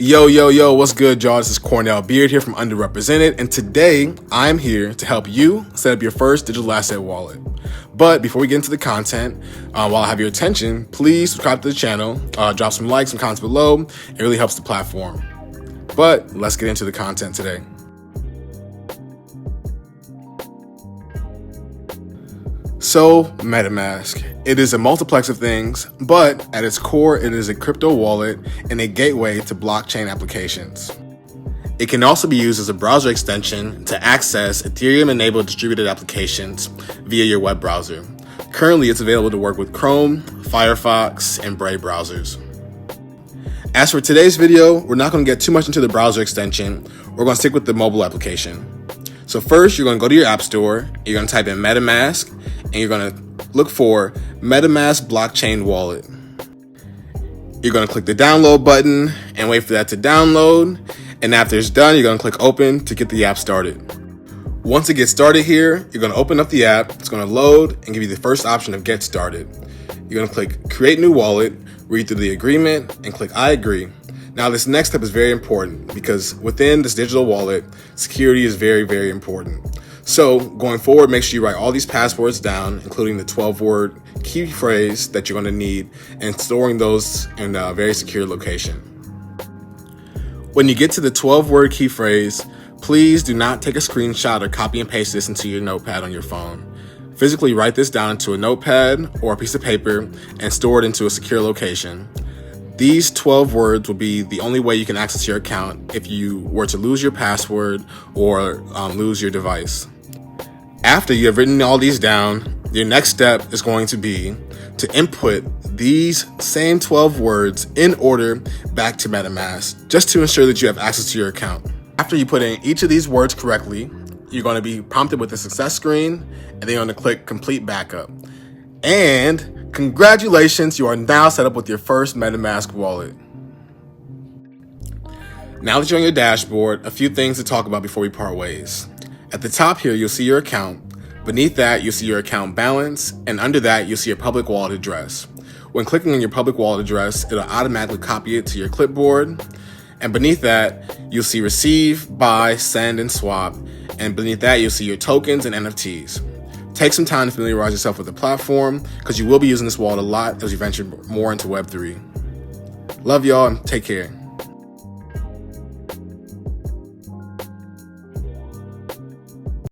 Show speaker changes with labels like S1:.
S1: Yo, what's good, y'all? This is Cornell Beard here from Underrepresented, and today I'm here to help you set up your first digital asset wallet. But before we get into the content, while I have your attention, please subscribe to the channel, drop some likes and comments below. It really helps the platform. But let's get into the content today. So, Metamask. It is a multiplex of things, but at its core, it is a crypto wallet and a gateway to blockchain applications. It can also be used as a browser extension to access Ethereum-enabled distributed applications via your web browser. Currently, it's available to work with Chrome, Firefox, and Brave browsers. As for today's video, we're not going to get too much into the browser extension. We're going to stick with the mobile application. So first, you're going to go to your app store, you're going to type in Metamask, and you're going to look for Metamask Blockchain Wallet. You're going to click the download button and wait for that to download. And after it's done, you're going to click open to get the app started. Once it gets started here, you're going to open up the app. It's going to load and give you the first option of get started. You're going to click create new wallet, read through the agreement, and click I agree. Now, this next step is very important because within this digital wallet, security is very, very important. So going forward, make sure you write all these passwords down, including the 12-word key phrase that you're going to need, and storing those in a very secure location. When you get to the 12-word key phrase, please do not take a screenshot or copy and paste this into your notepad on your phone. Physically write this down into a notepad or a piece of paper and store it into a secure location. These 12 words will be the only way you can access your account if you were to lose your password or lose your device. After you have written all these down, your next step is going to be to input these same 12 words in order back to MetaMask, just to ensure that you have access to your account. After you put in each of these words correctly, you're going to be prompted with a success screen, and then you're going to click complete backup. And congratulations, you are now set up with your first MetaMask wallet. Now that you're on your dashboard, a few things to talk about before we part ways. At the top here, you'll see your account. Beneath that, you'll see your account balance, and under that, you'll see your public wallet address. When clicking on your public wallet address, it'll automatically copy it to your clipboard. And beneath that, you'll see receive, buy, send, and swap. And beneath that, you'll see your tokens and NFTs. Take some time to familiarize yourself with the platform because you will be using this wallet a lot as you venture more into Web3. Love y'all and take care.